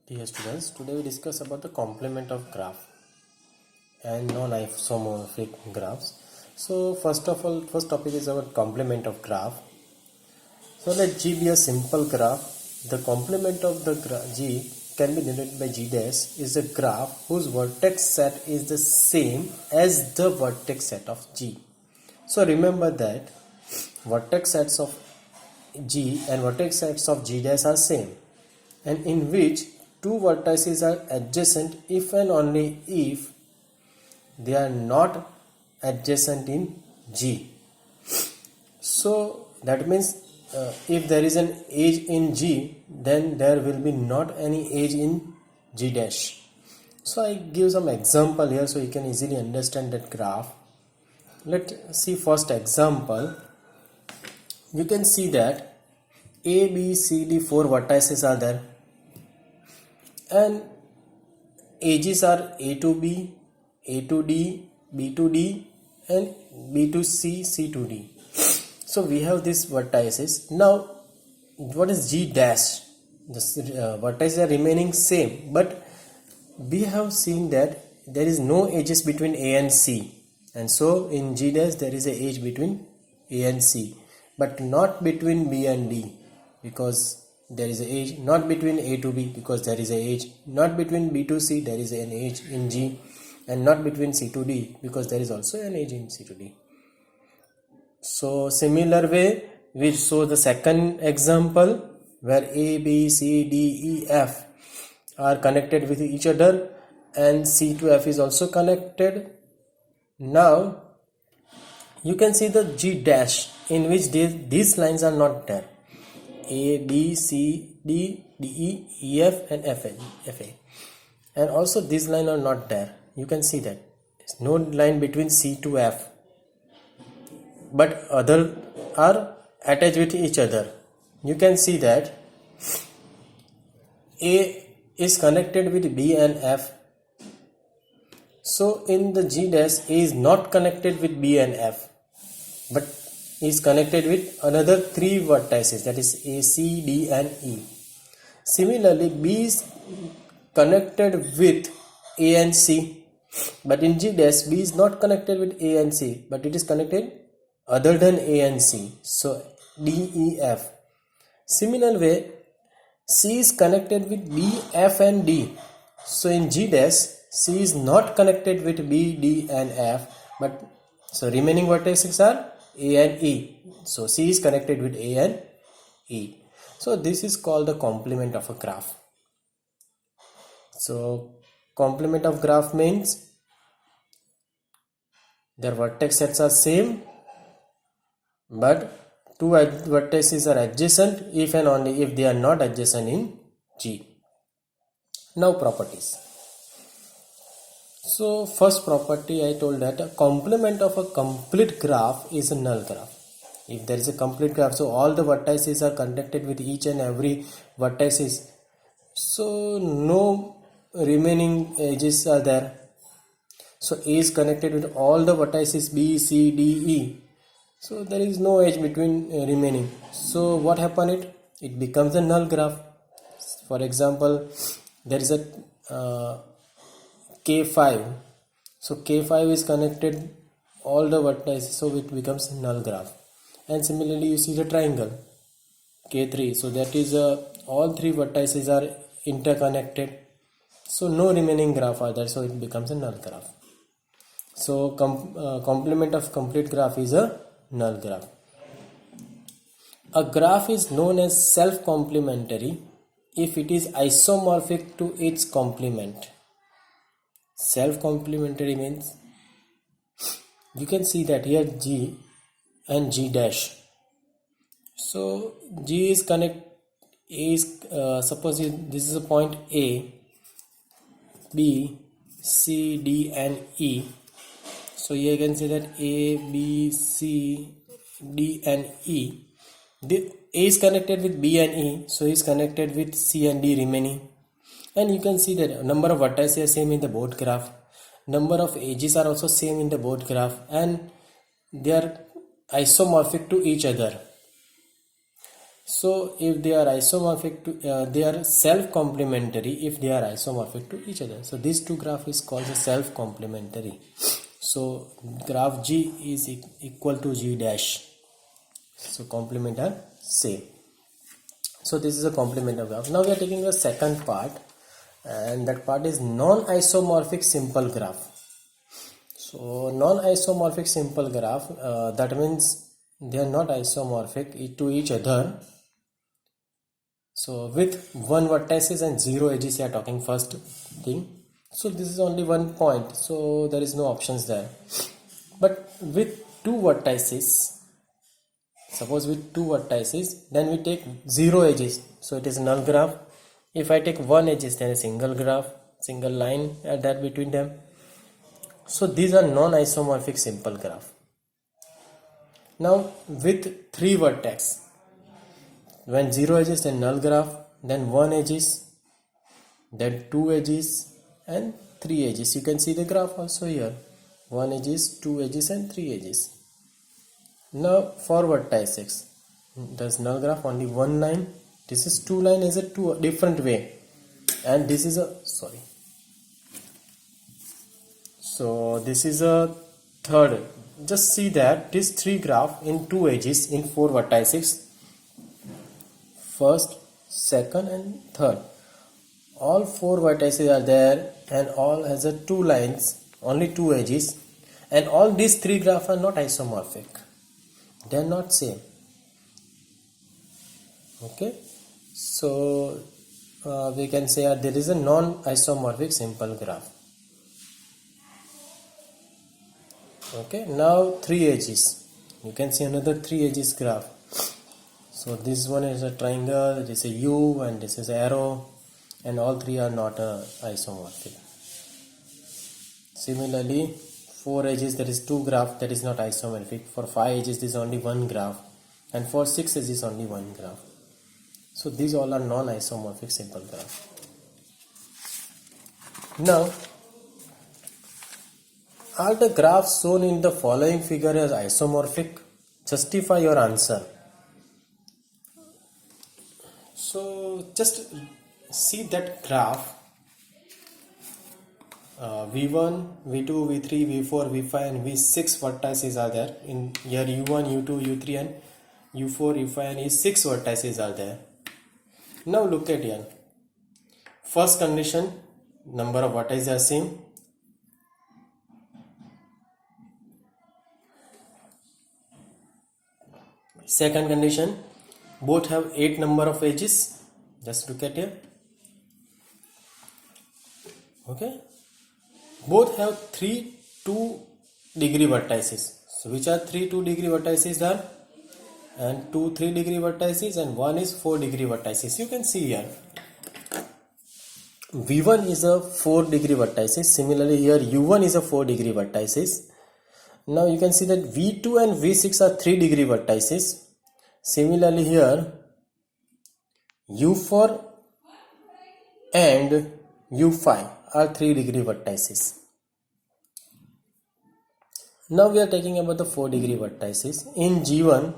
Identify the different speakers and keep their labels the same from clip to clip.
Speaker 1: Dear students, today we discuss about the complement of graph and non-isomorphic graphs. So first of all, first topic is about complement of graph. So let G be a simple graph. The complement of the G can be denoted by G dash is a graph whose vertex set is the same as the vertex set of G. So remember that vertex sets of G and vertex sets of G dash are same, and in which two vertices are adjacent if and only if they are not adjacent in G. So that means if there is an edge in G, then there will be not any edge in G dash. So I give some example here so you can easily understand that graph. Let's see first example. You can see that A, B, C, D, four vertices are there, and edges are A to B, A to D, B to D, and B to C, C to D. So we have these vertices. Now what is G dash? The vertices are remaining same, but we have seen that there is no edges between A and C, and so in G dash there is a edge between A and C, but not between B and D, because there is an edge, not between A to B because there is an edge, not between B to C there is an edge in G, and not between C to D because there is also an edge in C to D. So similar way we show the second example where A, B, C, D, E, F are connected with each other and C to F is also connected. Now you can see the G dash in which these lines are not there. A, B, C, D, D, E, E, F and F A. And also these lines are not there. You can see that there's no line between C to F, but other are attached with each other. You can see that A is connected with B and F. So in the G dash, A is not connected with B and F, but is connected with another three vertices, that is A, C, D and E. Similarly, B is connected with A and C, but in G dash B is not connected with A and C, but it is connected other than A and C, so D, E, F. Similar way, C is connected with B, F and D, so in G dash C is not connected with B, D and F, but so remaining vertices are A and E, so C is connected with A and E. So this is called the complement of a graph. So complement of graph means their vertex sets are same, but two vertices are adjacent if and only if they are not adjacent in G. Now properties. So first property I told that a complement of a complete graph is a null graph. If there is a complete graph, so all the vertices are connected with each and every vertices, so no remaining edges are there. So A is connected with all the vertices B, C, D, E, so there is no edge between remaining. So what happened? It becomes a null graph. For example, there is a K5, so K5 is connected all the vertices, so it becomes null graph. And similarly you see the triangle K3, so that is all three vertices are interconnected, so no remaining graph are there, so it becomes a null graph. So complement of complete graph is a null graph. A graph is known as self-complementary if it is isomorphic to its complement. Self-complementary means you can see that here G and G dash. So G is connect A is suppose this is a point A, B, C, D and E. So here you can see that A, B, C, D and E. A is connected with B and E, so is connected with C and D remaining. And you can see that number of vertices are same in the both graph. Number of edges are also same in the both graph, and they are isomorphic to each other. So if they are isomorphic to, they are self-complementary if they are isomorphic to each other. So these two graph is called a self-complementary. So graph G is equal to G dash. So complement are same. So this is a complement of graph. Now we are taking the second part, and that part is non-isomorphic simple graph. So non-isomorphic simple graph, that means they are not isomorphic to each other. So with one vertices and zero edges, you are talking first thing. So this is only one point, so there is no options there. But with two vertices, suppose with two vertices, then we take zero edges, so it is null graph. If I take one edges, then a single graph, single line at that between them. So these are non-isomorphic simple graph. Now with three vertex, when zero edges, then null graph, then one edges, then two edges and three edges. You can see the graph also here, one edges, two edges and three edges. Now for vertices, there's null graph, only one line. This is two line is a two different way, and this is a so this is a third. Just see that this three graph in two edges in four vertices, first, second and third. All four vertices are there and all has a two lines, only two edges, and all these three graphs are not isomorphic. They are not same. Okay, so we can say there is a non-isomorphic simple graph. Okay, now three edges. You can see another three edges graph. So this one is a triangle, this is a U, and this is arrow, and all three are not isomorphic. Similarly, four edges there is two graph that is not isomorphic. For five edges there is only one graph, and for six edges only one graph. So these all are non-isomorphic simple graph. Now, are the graphs shown in the following figure as isomorphic? Justify your answer. So just see that graph. V1, V2, V3, V4, V5 and V6 vertices are there. In here U1, U2, U3 and U4, U5 and E6 vertices are there. Now look at here. First condition, number of vertices are same. Second condition, both have 8 number of edges. Just look at here. Okay. Both have 3 2-degree vertices. So which are 3 2-degree vertices there? And 2 3-degree vertices and one is 4-degree vertices. You can see here. V1 is a 4-degree vertices. Similarly here U1 is a 4-degree vertices. Now you can see that V2 and V6 are 3-degree vertices. Similarly here U4 and U5 are 3-degree vertices. Now we are talking about the 4-degree vertices. In G1,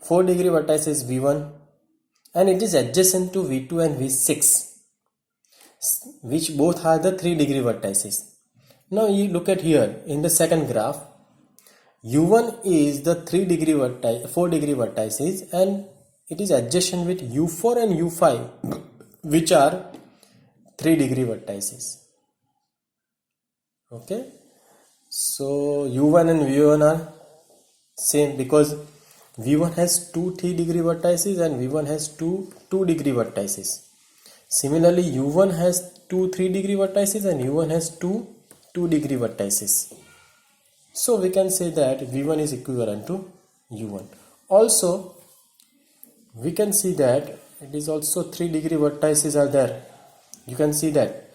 Speaker 1: 4-degree vertex is V1 and it is adjacent to V2 and V6, which both are the 3-degree vertices. Now you look at here in the second graph, U1 is the 4-degree vertices and it is adjacent with U4 and U5, which are 3-degree vertices. Okay, so U1 and V1 are same because V1 has 2 3-degree vertices and V1 has 2 2-degree vertices. Similarly, U1 has 2 3-degree vertices and U1 has 2 2-degree vertices. So we can say that V1 is equivalent to U1. Also, we can see that it is also 3-degree vertices are there. You can see that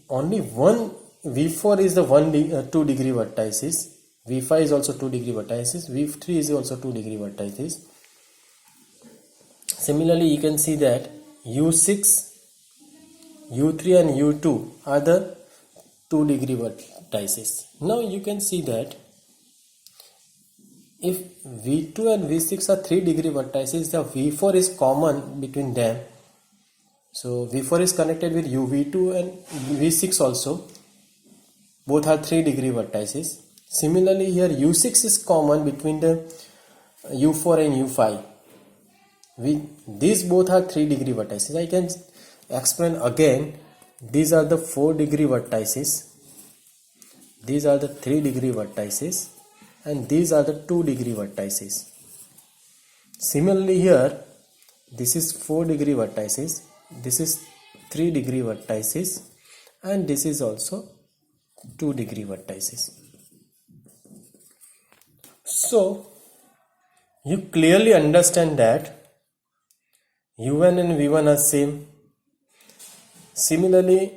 Speaker 1: only one V4 is the 2-degree vertices. V5 is also 2-degree vertices. V3 is also 2-degree vertices. Similarly, you can see that U6, U3 and U2 are the 2-degree vertices. Now you can see that if V2 and V6 are 3 degree vertices, the V4 is common between them. So V4 is connected with V2 and V6 also. Both are 3 degree vertices. Similarly, here U6 is common between the U4 and U5. These both are 3 degree vertices. I can explain again. These are the 4 degree vertices. These are the 3 degree vertices. And these are the 2 degree vertices. Similarly here, this is 4 degree vertices. This is 3 degree vertices. And this is also 2 degree vertices. So, you clearly understand that U1 and V1 are same. Similarly,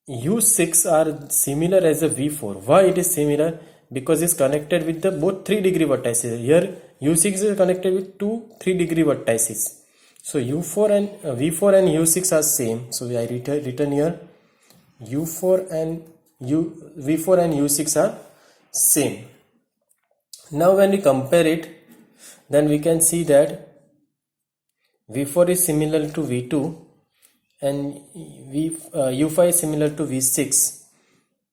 Speaker 1: U6 are similar as a V4. Why it is similar? Because it's connected with the both 3 degree vertices. Here U6 is connected with 3 degree vertices. So U4 and V4 and U6 are same. So I written here U4 and V4 and U6 are same. Now when we compare it, then we can see that V4 is similar to V2 and U5 is similar to V6,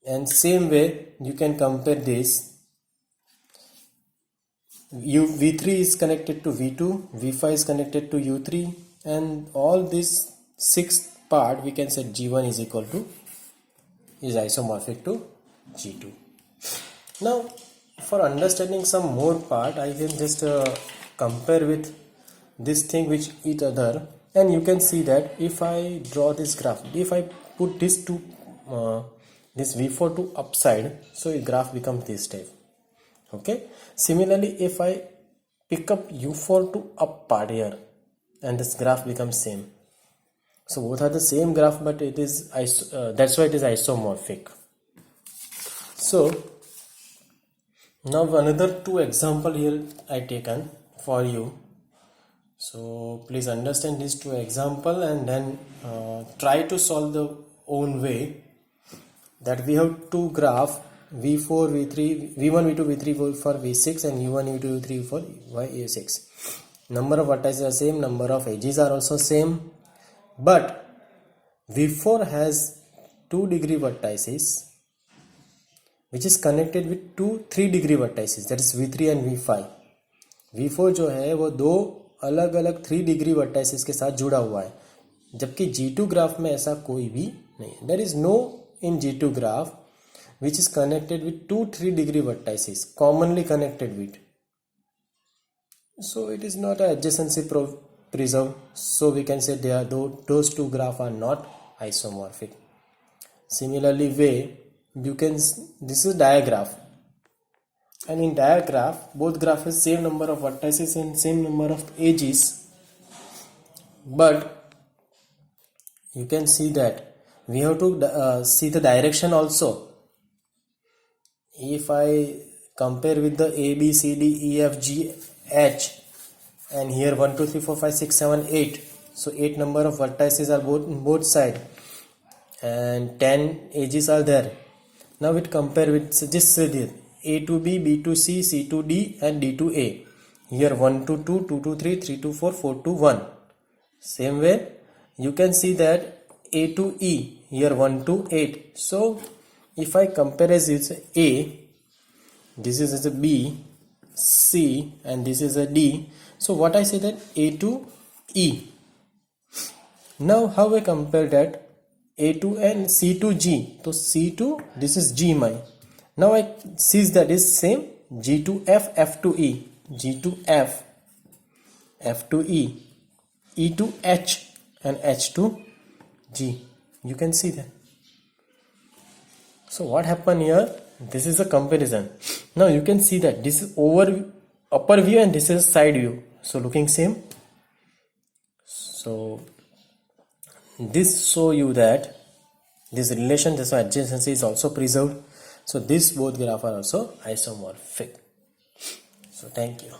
Speaker 1: and same way you can compare this. V3 is connected to V2, V5 is connected to U3, and all this sixth part we can say G1 is equal to is isomorphic to G2. Now for understanding some more part, I can just compare with this thing with each other, and you can see that if I draw this graph, if I put this to this V4 to upside, so a graph becomes this type. Okay. Similarly, if I pick up U4 to up part here, and this graph becomes same. So both are the same graph, but it is that's why it is isomorphic. So now another 2 example here I taken for you. So please understand these 2 example and then try to solve the own way. That we have 2 graph V4, V3, V1, V2, V3 for V6 and U1, U2, U3 for U6. Number of vertices are same, number of edges are also same, but V4 has 2 degree vertices which is connected with 3 degree vertices, that is V3 and V5. V4 जो है वो 2 अलग अलग 3 degree vertices के साथ जुड़ा हुआ है, जबकि G2 ग्राफ में ऐसा कोई भी नहीं. There is no in G2 graph which is connected with 3 degree vertices, commonly connected with. So it is not an adjacency preserved. So we can say those 2 graphs are not isomorphic. Similarly way, this is diagraph, and in diagraph both graphs have same number of vertices and same number of edges, but you can see that we have to see the direction also. If I compare with the A, B, C, D, E, F, G, H, and here 1, 2, 3, 4, 5, 6, 7, 8. So 8 number of vertices are both sides, and 10 edges are there. Now it compare with just A to B, B to C, C to D, and D to A. Here 1 to 2, 2 to 3, 3 to 4, 4 to 1. Same way you can see that A to E, here 1 to 8. So if I compare as it's A, this is a B, C, and this is a D. So what I say that A to E. Now how I compare that A to and C to G. So C to, this is G mine. Now I see that is same G to F, F to E, G to F, F to E, E to H, and H to G. You can see that. So what happened here? This is a comparison. Now you can see that this is upper view and this is side view. So looking same. So this show you that this relation, this adjacency is also preserved. So these both graphs are also isomorphic. So thank you.